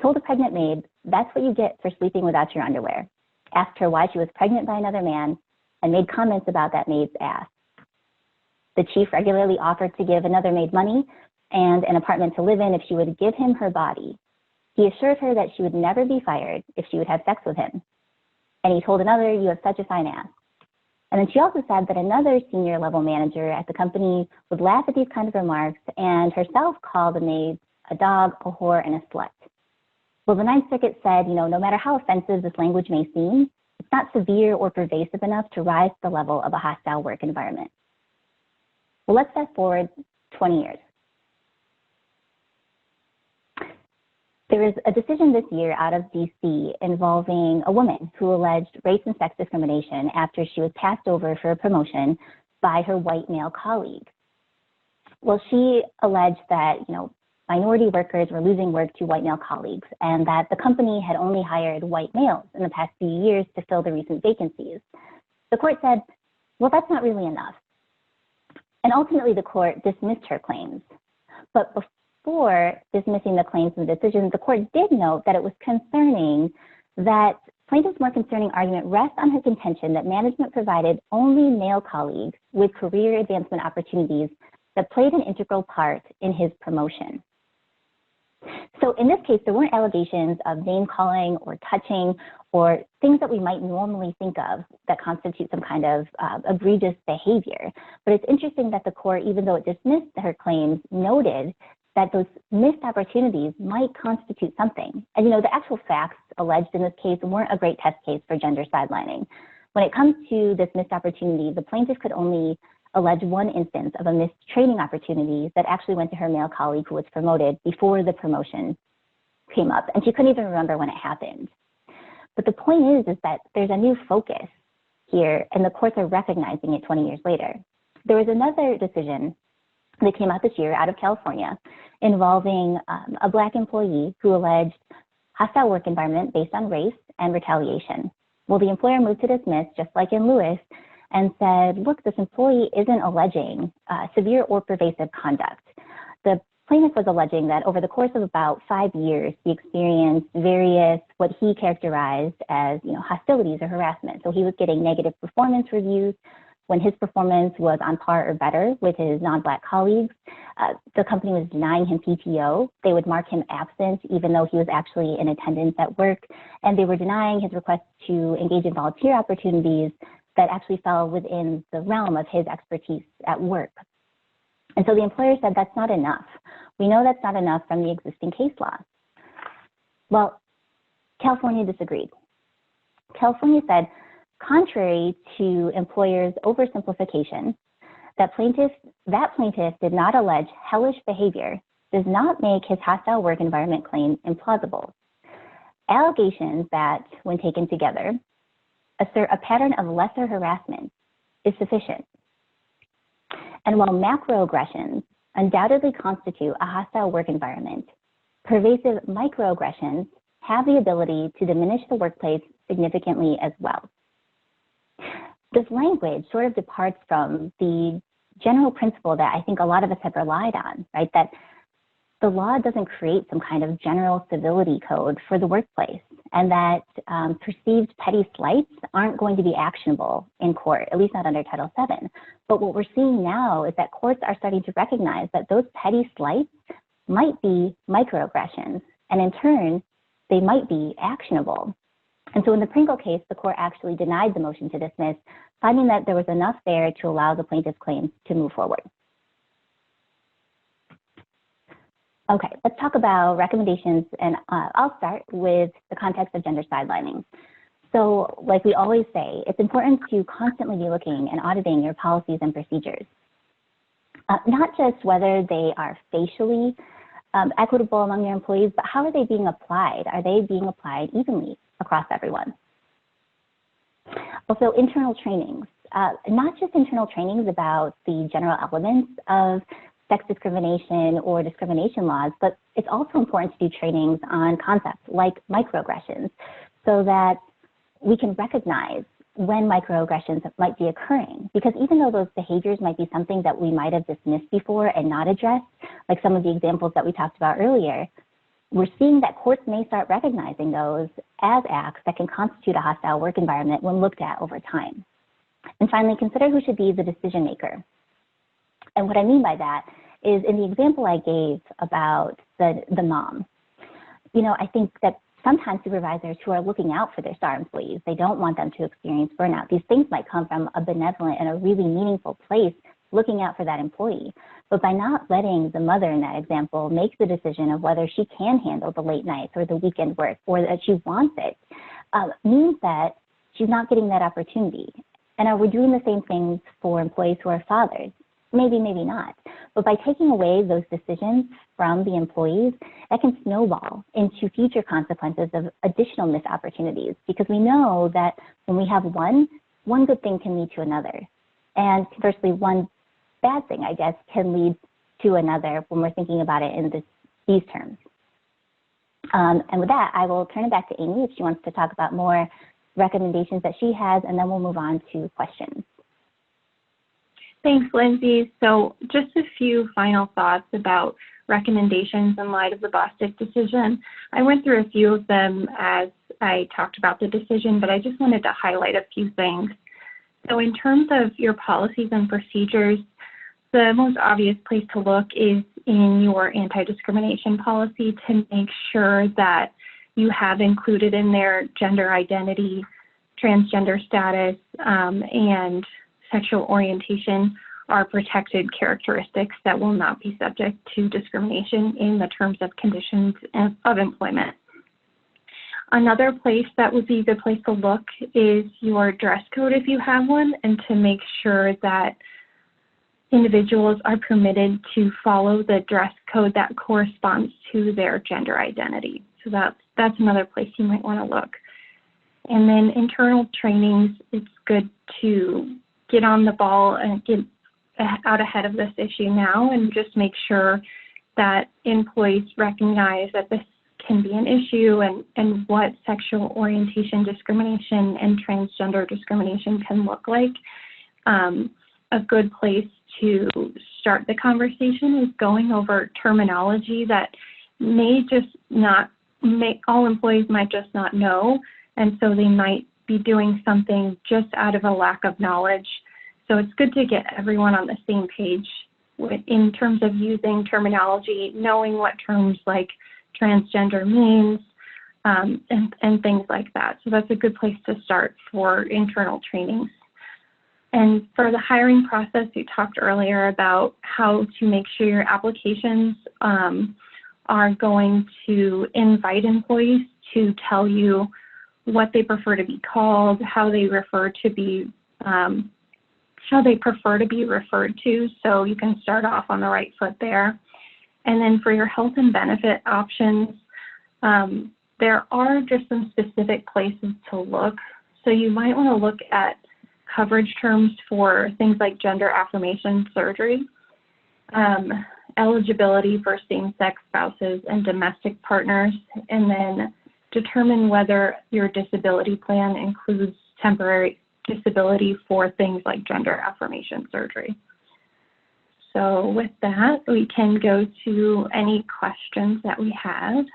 told a pregnant maid, "That's what you get for sleeping without your underwear," asked her why she was pregnant by another man, and made comments about that maid's ass. The chief regularly offered to give another maid money and an apartment to live in if she would give him her body. He assured her that she would never be fired if she would have sex with him. And he told another, "You have such a fine ass." And then she also said that another senior level manager at the company would laugh at these kinds of remarks and herself call the maids a dog, a whore, and a slut. Well, the Ninth Circuit said, no matter how offensive this language may seem, it's not severe or pervasive enough to rise to the level of a hostile work environment. Well, let's fast forward 20 years. There was a decision this year out of DC involving a woman who alleged race and sex discrimination after she was passed over for a promotion by her white male colleague. Well, she alleged that, minority workers were losing work to white male colleagues and that the company had only hired white males in the past few years to fill the recent vacancies. The court said, well, that's not really enough. And ultimately, the court dismissed her claims. But before dismissing the claims and the decision, the court did note that it was concerning that plaintiff's more concerning argument rests on her contention that management provided only male colleagues with career advancement opportunities that played an integral part in his promotion. So in this case, there weren't allegations of name calling or touching or things that we might normally think of that constitute some kind of egregious behavior. But it's interesting that the court, even though it dismissed her claims, noted that those missed opportunities might constitute something. And the actual facts alleged in this case weren't a great test case for gender sidelining. When it comes to this missed opportunity, the plaintiff could only allege one instance of a missed training opportunity that actually went to her male colleague who was promoted before the promotion came up, and she couldn't even remember when it happened. But the point is that there's a new focus here, and the courts are recognizing it 20 years later. There was another decision that came out this year out of California involving a Black employee who alleged hostile work environment based on race and retaliation. Well, the employer moved to dismiss, just like in Lewis, and said, look, this employee isn't alleging severe or pervasive conduct. The plaintiff was alleging that over the course of about 5 years, he experienced various, what he characterized as, hostilities or harassment. So he was getting negative performance reviews when his performance was on par or better with his non-Black colleagues. The company was denying him PTO. They would mark him absent even though he was actually in attendance at work. And they were denying his request to engage in volunteer opportunities that actually fell within the realm of his expertise at work. And so the employer said that's not enough. We know that's not enough from the existing case law. Well, California disagreed. California said, contrary to employers' oversimplification, that plaintiff did not allege hellish behavior does not make his hostile work environment claim implausible. Allegations that, when taken together, assert a pattern of lesser harassment is sufficient. And while macroaggressions undoubtedly constitute a hostile work environment, pervasive microaggressions have the ability to diminish the workplace significantly as well. This language sort of departs from the general principle that I think a lot of us have relied on, right? That the law doesn't create some kind of general civility code for the workplace, and that perceived petty slights aren't going to be actionable in court, at least not under Title VII. But what we're seeing now is that courts are starting to recognize that those petty slights might be microaggressions, and in turn, they might be actionable. And so in the Pringle case, the court actually denied the motion to dismiss, finding that there was enough there to allow the plaintiff's claims to move forward. Okay, let's talk about recommendations, and I'll start with the context of gender sidelining. So like we always say, it's important to constantly be looking and auditing your policies and procedures. Not just whether they are facially equitable among your employees, but how are they being applied? Are they being applied evenly across everyone? Also, internal trainings, not just internal trainings about the general elements of sex discrimination or discrimination laws, but it's also important to do trainings on concepts like microaggressions so that we can recognize when microaggressions might be occurring. Because even though those behaviors might be something that we might have dismissed before and not addressed, like some of the examples that we talked about earlier, we're seeing that courts may start recognizing those as acts that can constitute a hostile work environment when looked at over time. And finally, consider who should be the decision maker. And what I mean by that is in the example I gave about the mom, I think that sometimes supervisors who are looking out for their star employees. They don't want them to experience burnout. These things might come from a benevolent and a really meaningful place, looking out for that employee. But by not letting the mother in that example make the decision of whether she can handle the late nights or the weekend work or that she wants it, means that she's not getting that opportunity. And are we doing the same things for employees who are fathers? Maybe, maybe not. But by taking away those decisions from the employees, that can snowball into future consequences of additional missed opportunities, because we know that when we have one good thing can lead to another. And conversely, one bad thing, I guess, can lead to another when we're thinking about it in these terms. And with that, I will turn it back to Amy if she wants to talk about more recommendations that she has, and then we'll move on to questions. Thanks, Lindsay. So just a few final thoughts about recommendations in light of the Bostic decision. I went through a few of them as I talked about the decision, but I just wanted to highlight a few things. So in terms of your policies and procedures, the most obvious place to look is in your anti-discrimination policy to make sure that you have included in there gender identity, transgender status, and sexual orientation are protected characteristics that will not be subject to discrimination in the terms of conditions of employment. Another place that would be a good place to look is your dress code if you have one, and to make sure that individuals are permitted to follow the dress code that corresponds to their gender identity. So that's another place you might want to look. And then internal trainings, it's good to get on the ball and get out ahead of this issue now and just make sure that employees recognize that this can be an issue and what sexual orientation discrimination and transgender discrimination can look like. A good place to start the conversation is going over terminology that all employees might just not know, and so they might be doing something just out of a lack of knowledge. So it's good to get everyone on the same page in terms of using terminology, knowing what terms like transgender means, and things like that. So that's a good place to start for internal trainings. And for the hiring process, you talked earlier about how to make sure your applications are going to invite employees to tell you what they prefer to be called, how they prefer to be referred to, so you can start off on the right foot there. And then for your health and benefit options, there are just some specific places to look. So you might want to look at coverage terms for things like gender affirmation surgery, eligibility for same-sex spouses and domestic partners, and then determine whether your disability plan includes temporary disability for things like gender affirmation surgery. So with that, we can go to any questions that we had.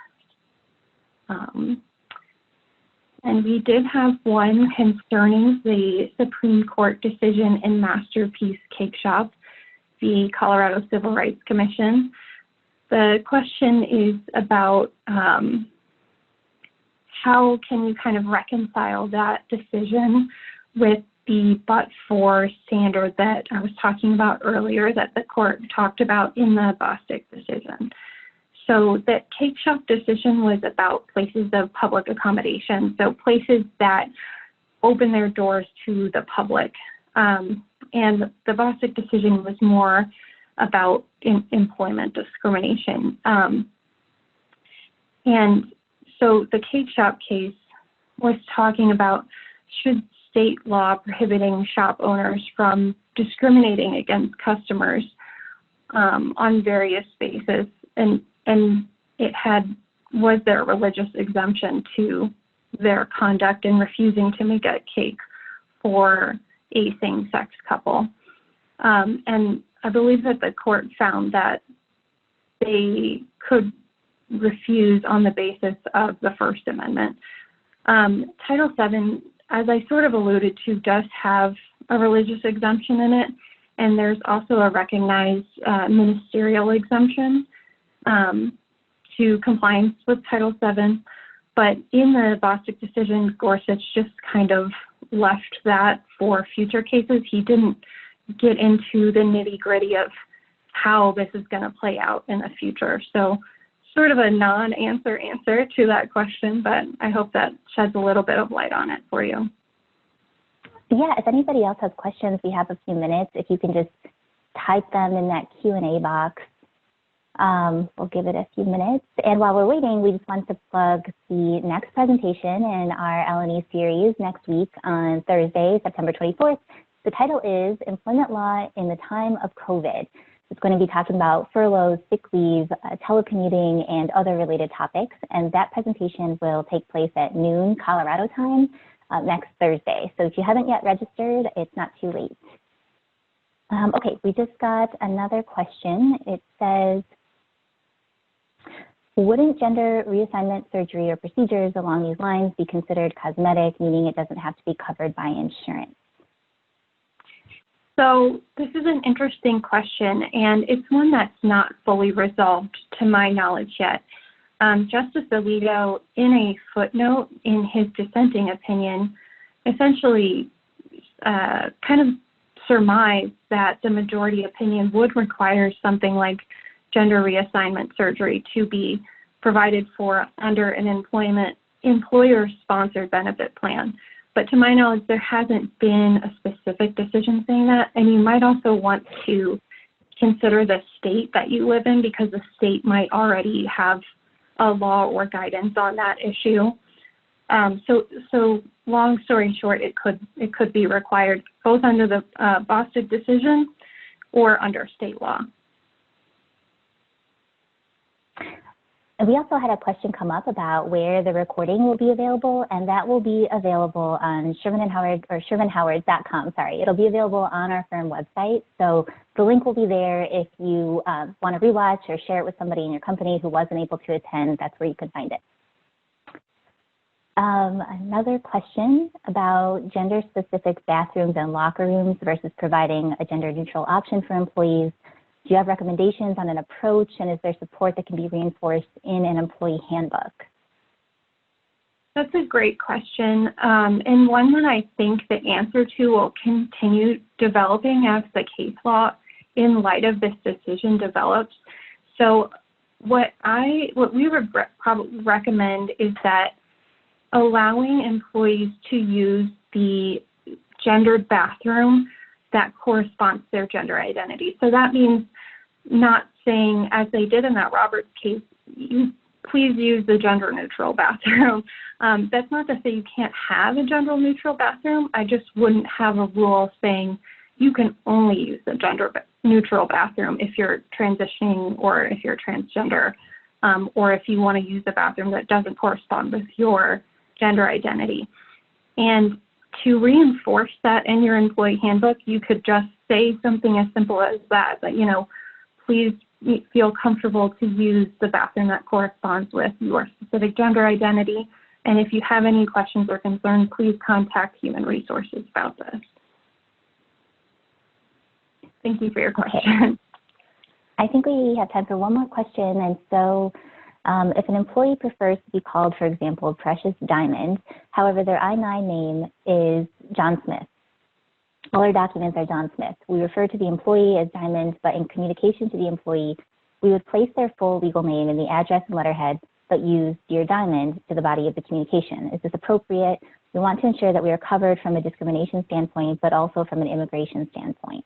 And we did have one concerning the Supreme Court decision in Masterpiece Cake Shop, the Colorado Civil Rights Commission. The question is about how can you kind of reconcile that decision with the but-for standard that I was talking about earlier that the court talked about in the Bostic decision. So the cake shop decision was about places of public accommodation, so places that open their doors to the public. And the Bostic decision was more about employment discrimination. And so the cake shop case was talking about should state law prohibiting shop owners from discriminating against customers on various bases, and was there a religious exemption to their conduct in refusing to make a cake for a same-sex couple. And I believe that the court found that they could refuse on the basis of the First Amendment. Title VII, as I sort of alluded to, does have a religious exemption in it, and there's also a recognized ministerial exemption to compliance with Title VII. But in the Bostic decision, Gorsuch just kind of left that for future cases. He didn't get into the nitty-gritty of how this is going to play out in the future. So sort of a non-answer answer to that question, but I hope that sheds a little bit of light on it for you. Yeah, if anybody else has questions, we have a few minutes. If you can just type them in that Q&A box. We'll give it a few minutes. And while we're waiting, we just want to plug the next presentation in our L&E series next week on Thursday, September 24th. The title is Employment Law in the Time of COVID. It's going to be talking about furloughs, sick leave, telecommuting, and other related topics. And that presentation will take place at noon Colorado time next Thursday. So if you haven't yet registered, it's not too late. Okay, we just got another question. It says, wouldn't gender reassignment surgery or procedures along these lines be considered cosmetic, meaning it doesn't have to be covered by insurance? So this is an interesting question, and it's one that's not fully resolved to my knowledge yet. Justice Alito, in a footnote in his dissenting opinion, essentially kind of surmised that the majority opinion would require something like gender reassignment surgery to be provided for under an employer-sponsored benefit plan. But to my knowledge, there hasn't been a specific decision saying that. And you might also want to consider the state that you live in, because the state might already have a law or guidance on that issue. So long story short, it could be required both under the Bostic decision or under state law. And we also had a question come up about where the recording will be available, and that will be available on shermanhowards.com. Sorry, it'll be available on our firm website. So the link will be there if you want to rewatch or share it with somebody in your company who wasn't able to attend. That's where you can find it. Another question about gender-specific bathrooms and locker rooms versus providing a gender-neutral option for employees. Do you have recommendations on an approach, and is there support that can be reinforced in an employee handbook? That's a great question, and one that I think the answer to will continue developing as the case law in light of this decision develops. So what we would probably recommend is that allowing employees to use the gendered bathroom that corresponds to their gender identity. So that means not saying, as they did in that Roberts case, please use the gender neutral bathroom. That's not to say you can't have a gender neutral bathroom. I just wouldn't have a rule saying you can only use the gender neutral bathroom if you're transitioning or if you're transgender, or if you want to use a bathroom that doesn't correspond with your gender identity. And to reinforce that in your employee handbook, you could just say something as simple as that, please feel comfortable to use the bathroom that corresponds with your specific gender identity. And if you have any questions or concerns, please contact Human Resources about this. Thank you for your question. Okay. I think we have time for one more question. And so if an employee prefers to be called, for example, Precious Diamond, however, their I-9 name is John Smith. All our documents are John Smith. We refer to the employee as Diamond, but in communication to the employee, we would place their full legal name in the address and letterhead, but use Dear Diamond to the body of the communication. Is this appropriate? We want to ensure that we are covered from a discrimination standpoint, but also from an immigration standpoint.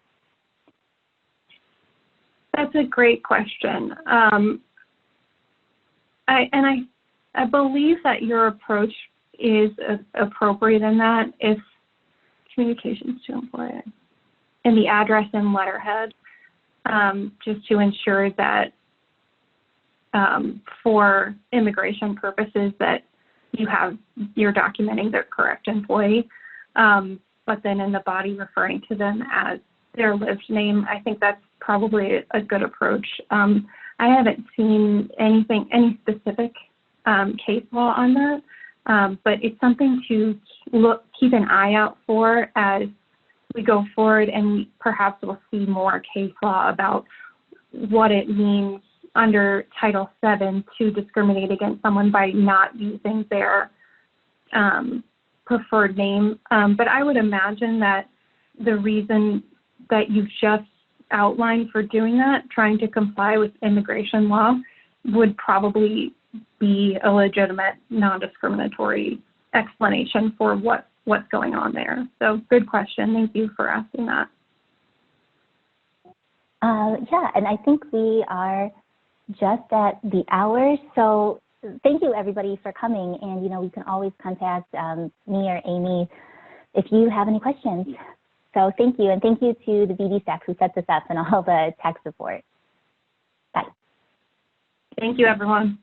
That's a great question. I believe that your approach is appropriate in that if communications to employer in the address and letterhead, just to ensure that for immigration purposes that you're documenting the correct employee, but then in the body referring to them as their lived name. I think that's probably a good approach. I haven't seen any specific case law on that, but it's something to keep an eye out for as we go forward, and perhaps we'll see more case law about what it means under Title VII to discriminate against someone by not using their preferred name. But I would imagine that the reason that you've just outlined for doing that, trying to comply with immigration law, would probably be a legitimate non-discriminatory explanation for what's going on there. So good question. Thank you for asking that. Yeah, and I think we are just at the hour. So thank you everybody for coming. And, you know, you can always contact me or Amy if you have any questions. So thank you. And thank you to the BD staff who set this up and all the tech support. Bye. Thank you, everyone.